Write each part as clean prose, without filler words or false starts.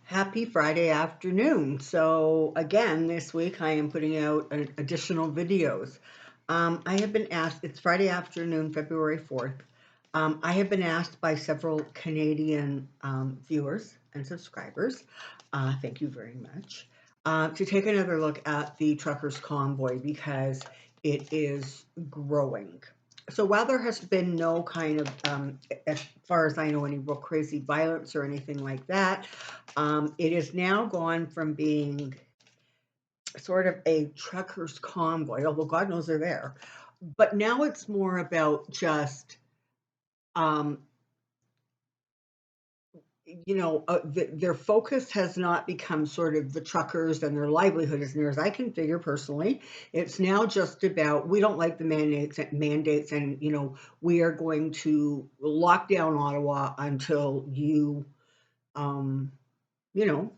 Happy Friday afternoon. So again, this week I am putting out additional videos. I have been asked, it's Friday afternoon, February 4th. I have been asked by several Canadian viewers and subscribers, thank you very much, to take another look at the truckers convoy because it is growing. So while there has been no kind of, as far as I know, any real crazy violence or anything like that, it has now gone from being sort of a truckers convoy, although God knows they're there, but now it's more about just, um, their focus has not become sort of the truckers and their livelihood as near as I can figure personally. It's now just about we don't like the mandates, and we are going to lock down Ottawa until you, um, you know,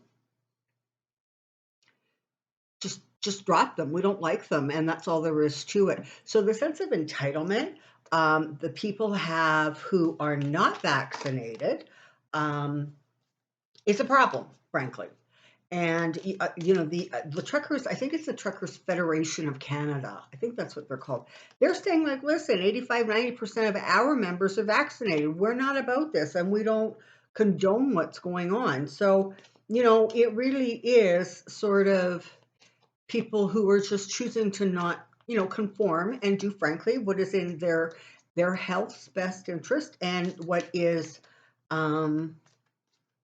just drop them. We don't like them, and that's all there is to it. So the sense of entitlement the people have who are not vaccinated um, is a problem, frankly. And the truckers, I think it's the Truckers Federation of Canada. I think that's what they're called. They're saying, like, listen, 85-90% of our members are vaccinated. We're not about this, and we don't condone what's going on. So it really is sort of people who are just choosing to not, conform and do, frankly, what is in their health's best interest and what is um,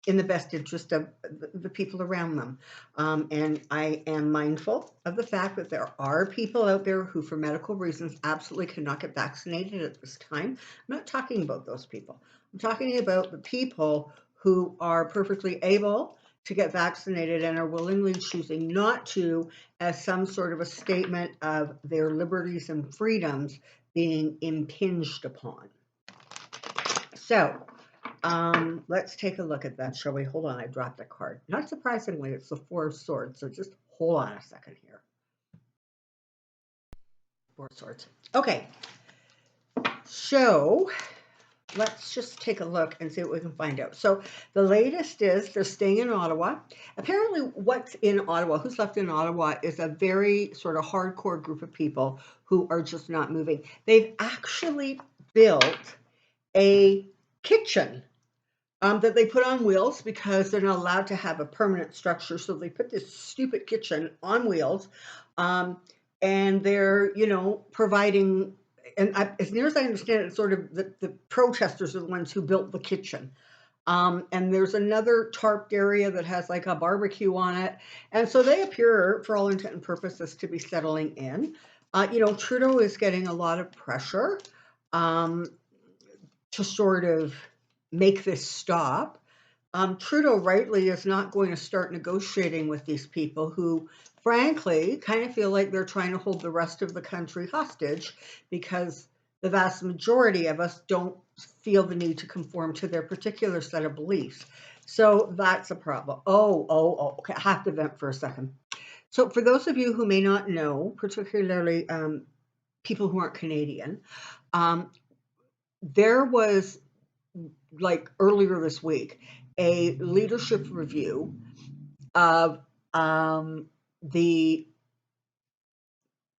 in the best interest of the people around them. And I am mindful of the fact that there are people out there who, for medical reasons, absolutely cannot get vaccinated at this time. I'm not talking about those people. I'm talking about the people who are perfectly able to get vaccinated and are willingly choosing not to, as some sort of a statement of their liberties and freedoms being impinged upon. So, let's take a look at that, shall we? Hold on, I dropped a card. Not surprisingly, it's the Four of Swords, so just hold on a second here. Four of Swords. Okay, so let's just take a look and see what we can find out. So the latest is they're staying in Ottawa. Apparently what's in Ottawa, who's left in Ottawa, is a very sort of hardcore group of people who are just not moving. They've actually built a kitchen that they put on wheels because they're not allowed to have a permanent structure. So they put this stupid kitchen on wheels, and they're providing. And as near as I understand it, sort of the protesters are the ones who built the kitchen. And there's another tarped area that has like a barbecue on it, and so they appear, for all intent and purposes, to be settling in. Trudeau is getting a lot of pressure um, to sort of make this stop. Trudeau rightly is not going to start negotiating with these people who, frankly, kind of feel like they're trying to hold the rest of the country hostage because the vast majority of us don't feel the need to conform to their particular set of beliefs. So that's a problem. Oh, okay, I have to vent for a second. So for those of you who may not know, particularly people who aren't Canadian, there was, like, earlier this week, a leadership review of the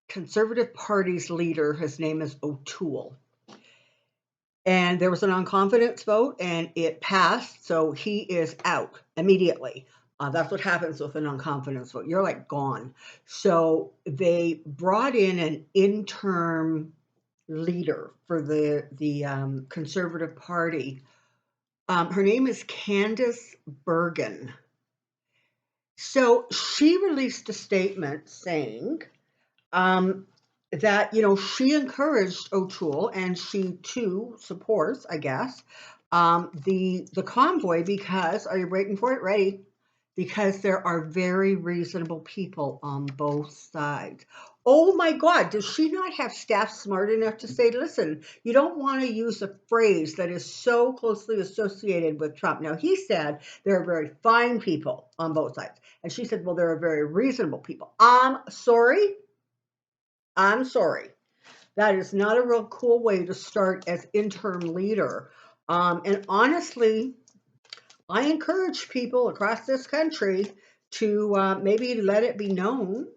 Conservative Party's leader. His name is O'Toole. And there was an non-confidence vote, and it passed, so he is out immediately. That's what happens with a non-confidence vote. You're like gone. So they brought in an interim leader for the Conservative Party. Her name is Candice Bergen. So she released a statement saying that she encouraged O'Toole, and she too supports, I guess, the convoy because, are you waiting for it? Ready? Because there are very reasonable people on both sides. Oh my God, does she not have staff smart enough to say, listen, you don't want to use a phrase that is so closely associated with Trump. Now, he said there are very fine people on both sides. And she said, well, there are very reasonable people. I'm sorry. That is not a real cool way to start as interim leader. And honestly, I encourage people across this country to maybe let it be known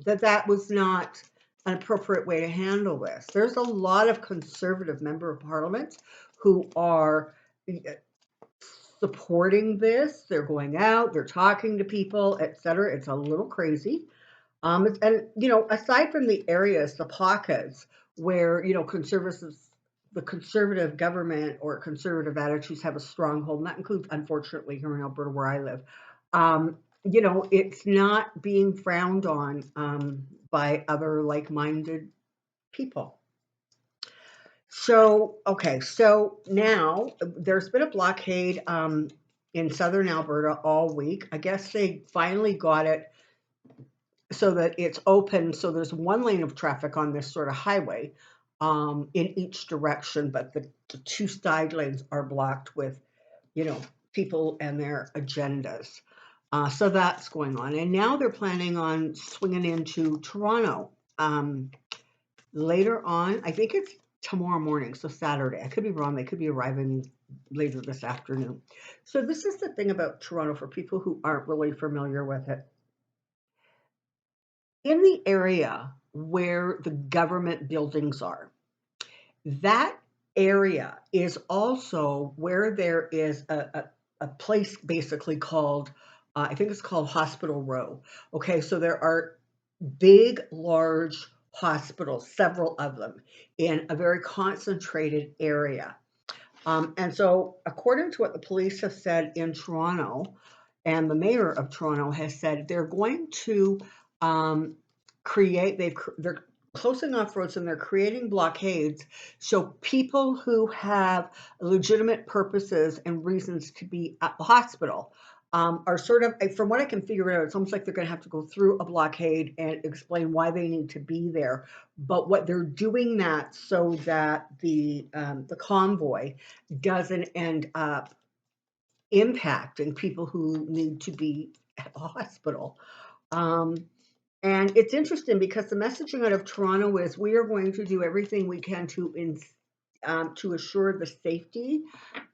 that that was not an appropriate way to handle this. There's a lot of conservative member of parliament who are supporting this. They're going out, they're talking to people, etc. It's a little crazy. And aside from the areas, the pockets where conservatives, the conservative government or conservative attitudes have a stronghold, and that includes, unfortunately, here in Alberta where I live. It's not being frowned on by other like-minded people. So, okay, so now there's been a blockade in southern Alberta all week. I guess they finally got it so that it's open. So there's one lane of traffic on this sort of highway in each direction, but the two side lanes are blocked with, people and their agendas. So that's going on. And now they're planning on swinging into Toronto later on. I think it's tomorrow morning, so Saturday. I could be wrong. They could be arriving later this afternoon. So this is the thing about Toronto for people who aren't really familiar with it. In the area where the government buildings are, that area is also where there is a place basically called, I think it's called Hospital Row. Okay, so there are big, large hospitals, several of them, in a very concentrated area. And so, according to what the police have said in Toronto, and the mayor of Toronto has said they're going to um, they're closing off roads and they're creating blockades so people who have legitimate purposes and reasons to be at the hospital are sort of, from what I can figure out, it's almost like they're going to have to go through a blockade and explain why they need to be there. But what they're doing that so that the convoy doesn't end up impacting people who need to be at the hospital. Um, and it's interesting because the messaging out of Toronto is we are going to do everything we can to assure the safety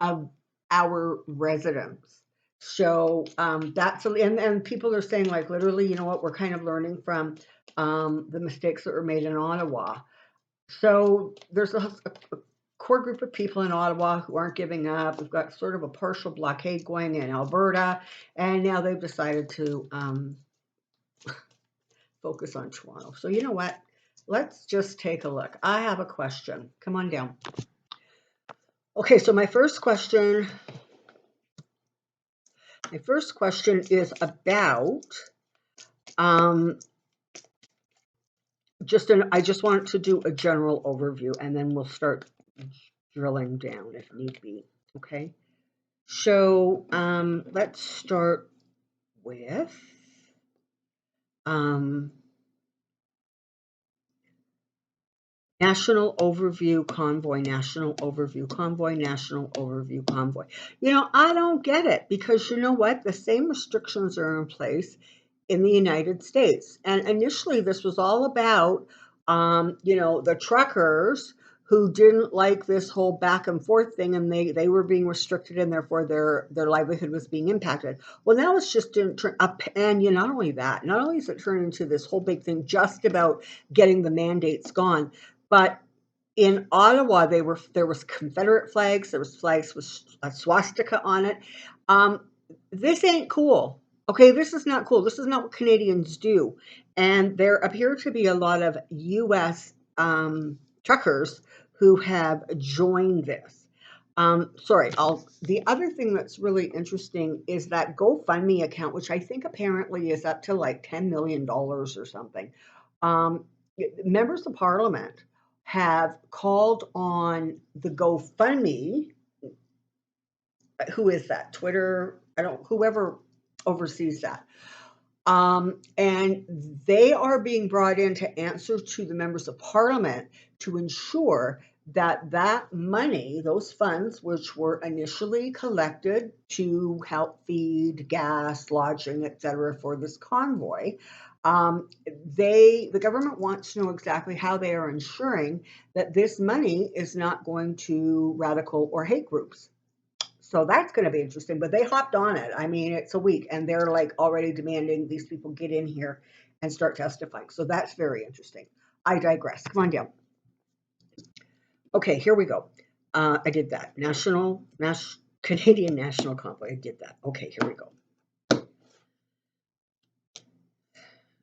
of our residents. So and people are saying like literally, you know what, we're kind of learning from the mistakes that were made in Ottawa. So there's a core group of people in Ottawa who aren't giving up. We've got sort of a partial blockade going in Alberta, and now they've decided to focus on Toronto. So you know what? Let's just take a look. I have a question. Come on down. Okay, so my first question is about I just want to do a general overview and then we'll start drilling down if need be. Okay. So let's start with National Overview Convoy, National Overview Convoy, National Overview Convoy. I don't get it because you know what? The same restrictions are in place in the United States. And initially, this was all about, the truckers who didn't like this whole back and forth thing, and they were being restricted, and therefore their livelihood was being impacted. Well, now it's just up, and not only that, not only is it turned into this whole big thing just about getting the mandates gone, but in Ottawa, there was Confederate flags, there was flags with a swastika on it. This ain't cool. Okay, this is not cool. This is not what Canadians do. And there appear to be a lot of U.S. Truckers who have joined this. The other thing that's really interesting is that GoFundMe account, which I think apparently is up to like $10 million or something. Members of Parliament have called on the GoFundMe. Who is that? Twitter? Whoever oversees that. And they are being brought in to answer to the members of Parliament to ensure that that money, those funds, which were initially collected to help feed gas, lodging, etc., for this convoy, the government wants to know exactly how they are ensuring that this money is not going to radical or hate groups. So that's going to be interesting. But they hopped on it. I mean, it's a week, and they're like already demanding these people get in here and start testifying. So that's very interesting. I digress. Come on down. Okay, here we go. I did that. Canadian National Convoy. I did that. Okay, here we go.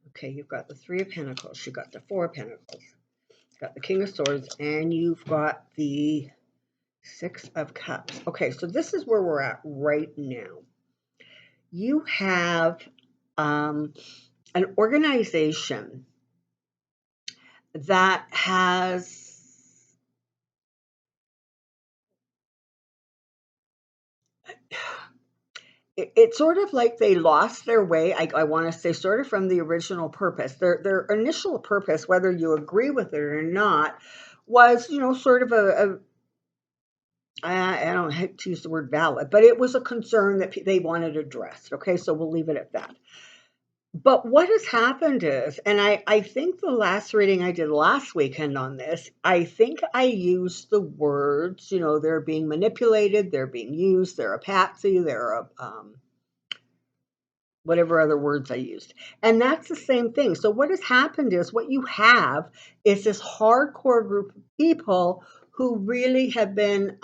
Okay, you've got the Three of Pentacles. You've got the Four of Pentacles. You've got the King of Swords, and you've got the Six of Cups. Okay, so this is where we're at right now. You have an organization that has it's sort of like they lost their way. I want to say sort of from the original purpose. Their initial purpose, whether you agree with it or not, was, you know, sort of I don't hate to use the word valid, but it was a concern that they wanted addressed. Okay, so we'll leave it at that. But what has happened is, and I think the last reading I did last weekend on this, I think I used the words, you know, they're being manipulated, they're being used, they're a patsy, they're a whatever other words I used. And that's the same thing. So what has happened is what you have is this hardcore group of people who really have been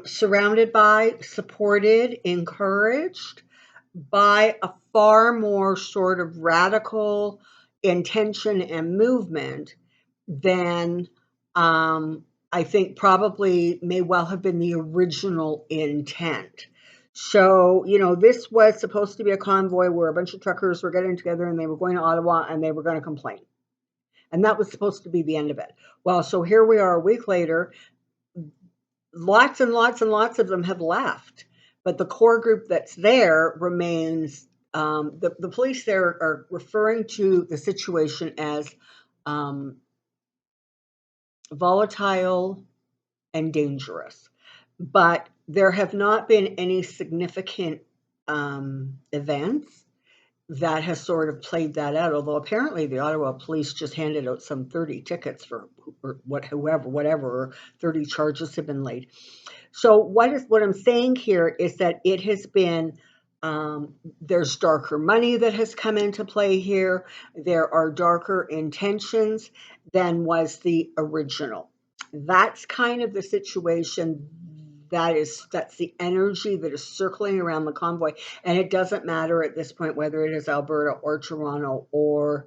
surrounded by, supported, encouraged by a far more sort of radical intention and movement than I think probably may well have been the original intent. So, you know, this was supposed to be a convoy where a bunch of truckers were getting together and they were going to Ottawa and they were going to complain. And that was supposed to be the end of it. Well, so here we are a week later. Lots and lots and lots of them have left, but the core group that's there remains. The police there are referring to the situation as volatile and dangerous, but there have not been any significant events that has sort of played that out. Although apparently the Ottawa police just handed out some 30 tickets for whatever 30 charges have been laid. So what I'm saying here is that it has been there's darker money that has come into play here. There are darker intentions than was the original. That's kind of the situation. That's the energy that is circling around the convoy, and it doesn't matter at this point whether it is Alberta or Toronto or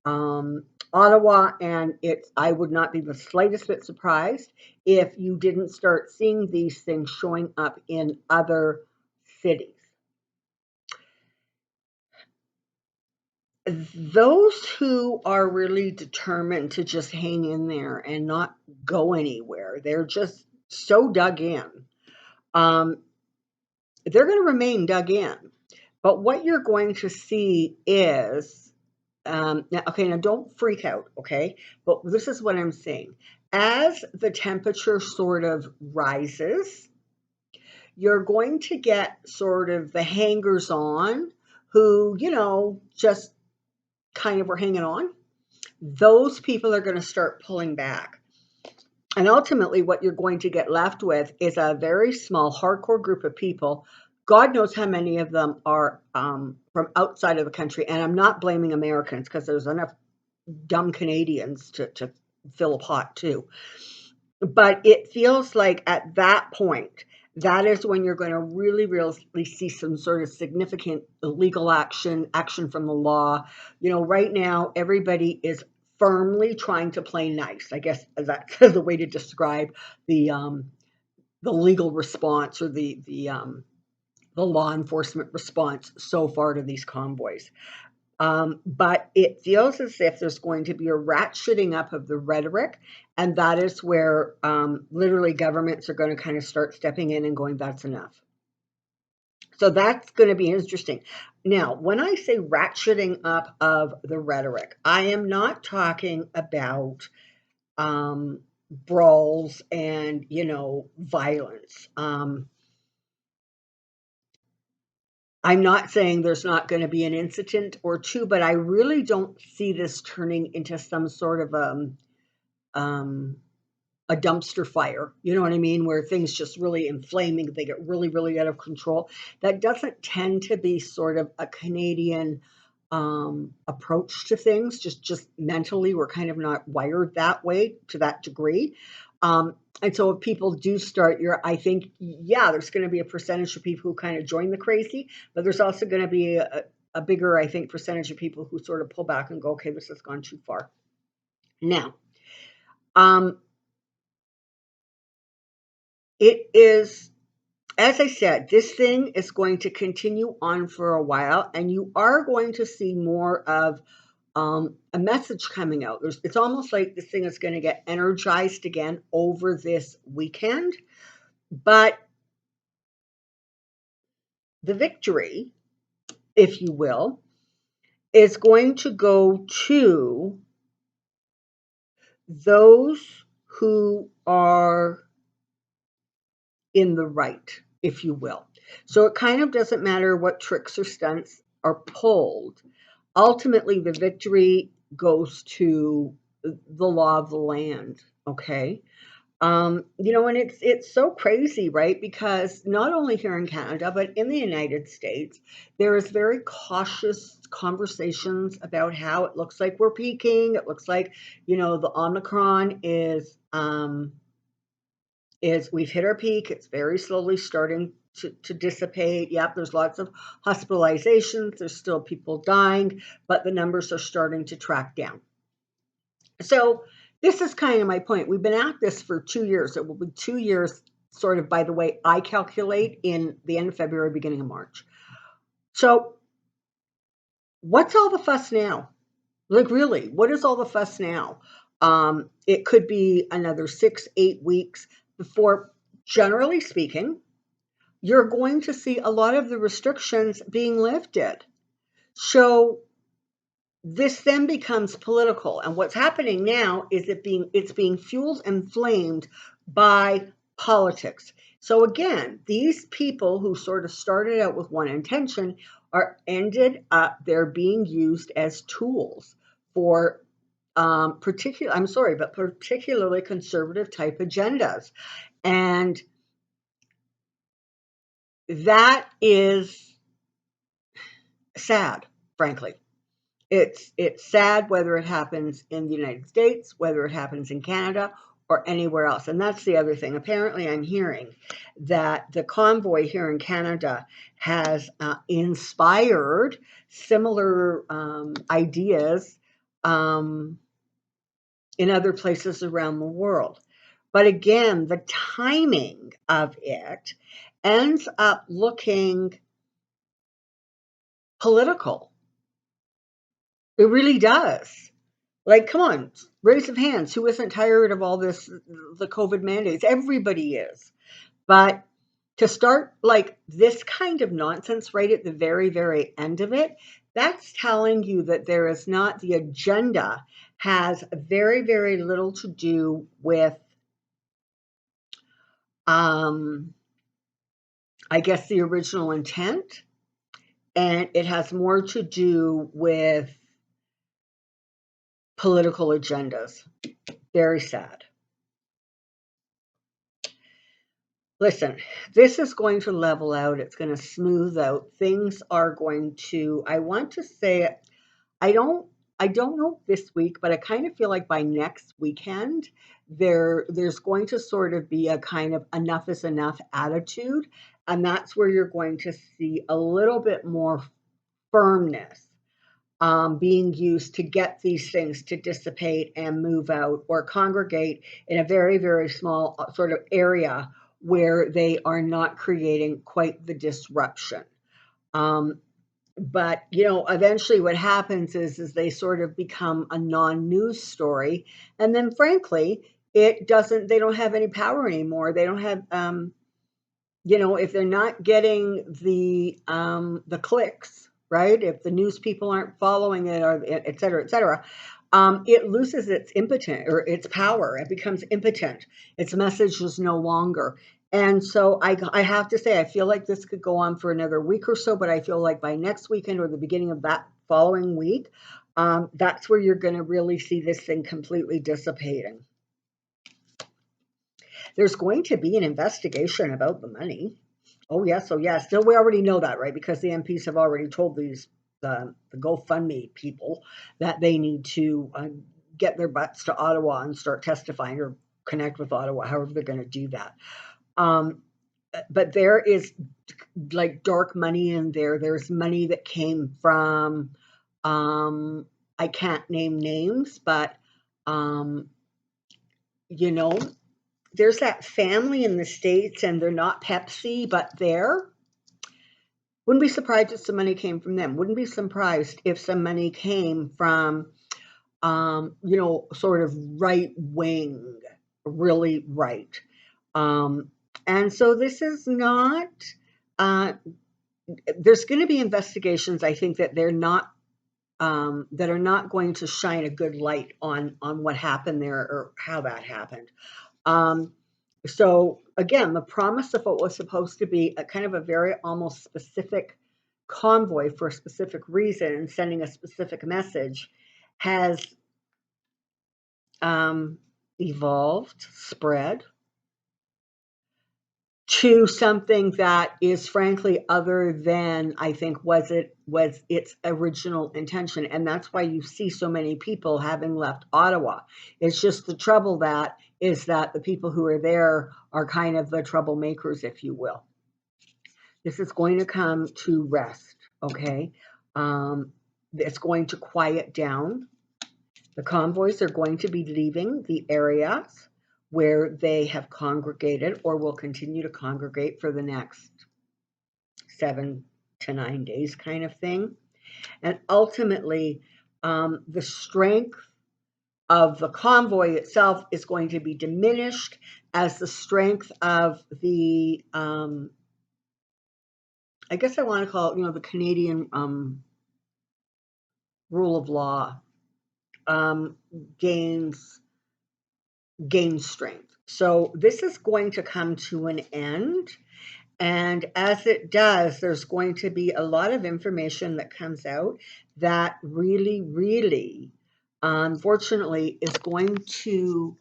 Ottawa, and I would not be the slightest bit surprised if you didn't start seeing these things showing up in other cities. Those who are really determined to just hang in there and not go anywhere, they're just so dug in. They're going to remain dug in. But what you're going to see is, now don't freak out, okay? But this is what I'm saying. As the temperature sort of rises, you're going to get sort of the hangers on who, you know, just kind of were hanging on. Those people are going to start pulling back. And ultimately, what you're going to get left with is a very small, hardcore group of people. God knows how many of them are from outside of the country. And I'm not blaming Americans because there's enough dumb Canadians to fill a pot too. But it feels like at that point, that is when you're going to really see some sort of significant legal action from the law. You know, right now, everybody is firmly trying to play nice. I guess that's the way to describe the legal response or the law enforcement response so far to these convoys. But it feels as if there's going to be a ratcheting up of the rhetoric, and that is where literally governments are going to kind of start stepping in and going, that's enough. So that's going to be interesting. Now, when I say ratcheting up of the rhetoric, I am not talking about brawls and, you know, violence. I'm not saying there's not going to be an incident or two, but I really don't see this turning into some sort of a dumpster fire, you know what I mean, where things just really inflaming, they get really, really out of control. That doesn't tend to be sort of a Canadian approach to things. Just mentally, we're kind of not wired that way to that degree. And so if people do start, I think, yeah, there's going to be a percentage of people who kind of join the crazy, but there's also going to be a bigger, I think, percentage of people who sort of pull back and go, okay, this has gone too far. Now, it is, as I said, this thing is going to continue on for a while, and you are going to see more of a message coming out. It's almost like this thing is going to get energized again over this weekend, but the victory, if you will, is going to go to those who are in the right, if you will. So it kind of doesn't matter what tricks or stunts are pulled. Ultimately, the victory goes to the law of the land, okay? And it's so crazy, right? Because not only here in Canada, but in the United States, there is very cautious conversations about how it looks like we're peaking. It looks like, the Omicron is we've hit our peak. It's very slowly starting to dissipate. Yep, there's lots of hospitalizations. There's still people dying, but the numbers are starting to track down. So this is kind of my point. We've been at this for 2 years. It will be 2 years, sort of, by the way I calculate, in the end of February, beginning of March. So what's all the fuss now? Like, really, what is all the fuss now? It could be another 6-8 weeks before, generally speaking, you're going to see a lot of the restrictions being lifted. So this then becomes political, and what's happening now is it's being fueled and flamed by politics. So again, these people who sort of started out with one intention they're being used as tools for particularly conservative type agendas, and that is sad, frankly. It's sad whether it happens in the United States, whether it happens in Canada, or anywhere else. And that's the other thing. Apparently, I'm hearing that the CONVOY here in Canada has inspired similar ideas in other places around the world. But again, the timing of it ends up looking political. It really does. Like, come on, raise of hands. Who isn't tired of all this, the COVID mandates? Everybody is. But to start like this kind of nonsense right at the very, very end of it, that's telling you that there is not, the agenda has very, very little to do with, I guess, the original intent. And it has more to do with political agendas. Very sad. Listen, this is going to level out. It's going to smooth out. Things are going to, I want to say, I don't know this week, but I kind of feel like by next weekend, there's going to sort of be a kind of enough is enough attitude. And that's where you're going to see a little bit more firmness being used to get these things to dissipate and move out or congregate in a very, very small sort of area where they are not creating quite the disruption. But eventually what happens is they sort of become a non-news story, and then frankly, they don't have any power anymore. They don't have, if they're not getting the clicks, right? If the news people aren't following it, or et cetera, it loses its impotent or its power. It becomes impotent. Its message is no longer. And so I have to say, I feel like this could go on for another week or so, but I feel like by next weekend or the beginning of that following week, that's where you're going to really see this thing completely dissipating. There's going to be an investigation about the money. Oh yes, oh yes. Still, we already know that, right? Because the MPs have already told the GoFundMe people that they need to get their butts to Ottawa and start testifying or connect with Ottawa, however they're going to do that. But there is like dark money in there. There's money that came from, I can't name names, but you know, there's that family in the States, and they're not Pepsi, but they're. Wouldn't be surprised if some money came from them. Wouldn't be surprised if some money came from, sort of right wing, really right. Um, and so this is not. Uh, there's going to be investigations. I think that they're not. That are not going to shine a good light on what happened there or how that happened. Um, so again, the promise of what was supposed to be a kind of a very almost specific convoy for a specific reason and sending a specific message has evolved, spread to something that is frankly other than I think was its original intention. And that's why you see so many people having left Ottawa. It's just the trouble that is that the people who are there are kind of the troublemakers, if you will. This is going to come to rest, okay? It's going to quiet down. The convoys are going to be leaving the areas where they have congregated or will continue to congregate for the next 7 to 9 days, kind of thing. And ultimately, the strength of the convoy itself is going to be diminished as the strength of the, I guess I want to call it, the Canadian rule of law gains strength. So this is going to come to an end. And as it does, there's going to be a lot of information that comes out that really, really, unfortunately, is going to,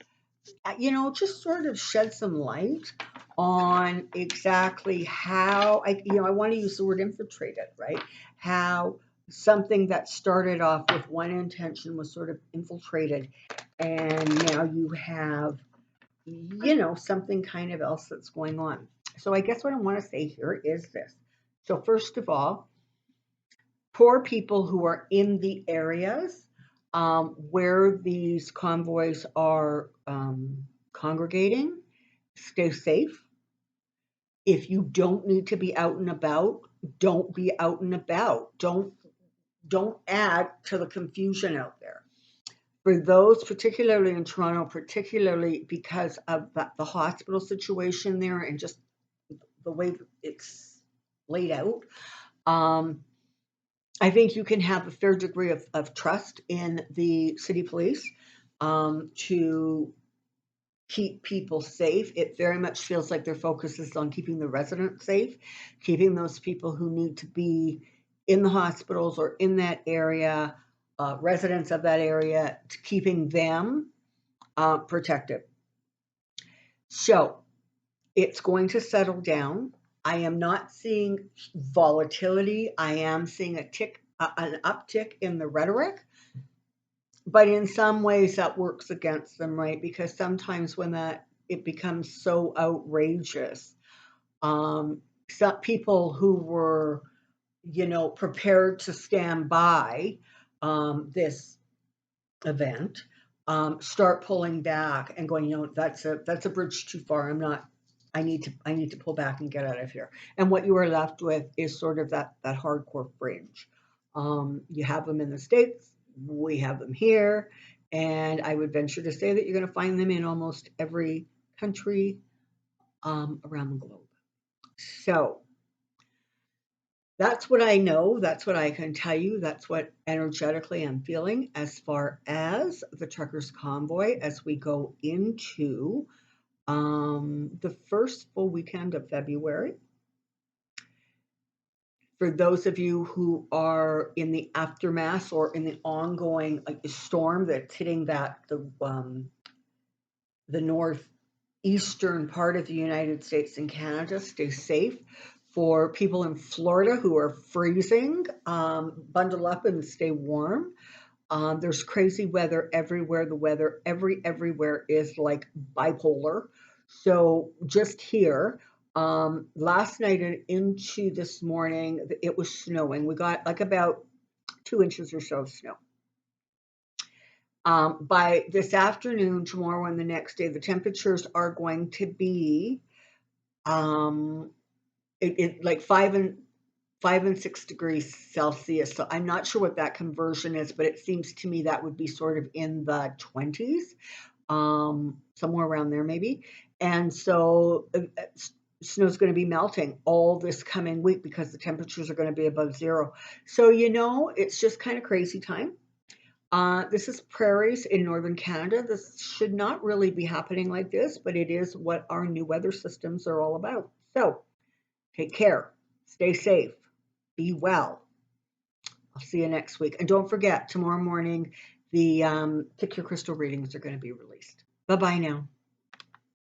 just sort of shed some light on exactly how, I want to use the word infiltrated, right? How something that started off with one intention was sort of infiltrated, and now you have, something kind of else that's going on. So I guess what I want to say here is this. So first of all, poor people who are in the areas where these convoys are congregating, stay safe. If you don't need to be out and about, don't be out and about. Don't add to the confusion out there. For those, particularly in Toronto, particularly because of the hospital situation there and just the way it's laid out, I think you can have a fair degree of trust in the city police to keep people safe. It very much feels like their focus is on keeping the residents safe, keeping those people who need to be in the hospitals or in that area, residents of that area, keeping them protected. So it's going to settle down. I am not seeing volatility. I am seeing an uptick in the rhetoric, but in some ways that works against them, right? Because sometimes when it becomes so outrageous, some people who were, prepared to stand by this event start pulling back and going, that's a bridge too far. I need to pull back and get out of here. And what you are left with is sort of that hardcore fringe. You have them in the States, we have them here, and I would venture to say that you're going to find them in almost every country around the globe. So that's what I know. That's what I can tell you. That's what energetically I'm feeling as far as the Truckers Convoy as we go into the first full weekend of February. For those of you who are in the aftermath or in the ongoing storm that's hitting the north eastern part of the United States and Canada, stay safe. For people in Florida who are freezing, bundle up and stay warm. There's crazy weather everywhere. The weather everywhere is like bipolar. So just here, last night and into this morning, it was snowing. We got like about 2 inches or so of snow. By this afternoon, tomorrow, and the next day, the temperatures are going to be um, like 5 and 6 degrees Celsius. So I'm not sure what that conversion is, but it seems to me that would be sort of in the 20s, somewhere around there maybe. And so snow's going to be melting all this coming week because the temperatures are going to be above zero. So, it's just kind of crazy time. This is prairies in northern Canada. This should not really be happening like this, but it is what our new weather systems are all about. So take care, stay safe, be well. I'll see you next week. And don't forget, tomorrow morning, the Pick Your Crystal readings are going to be released. Bye bye now.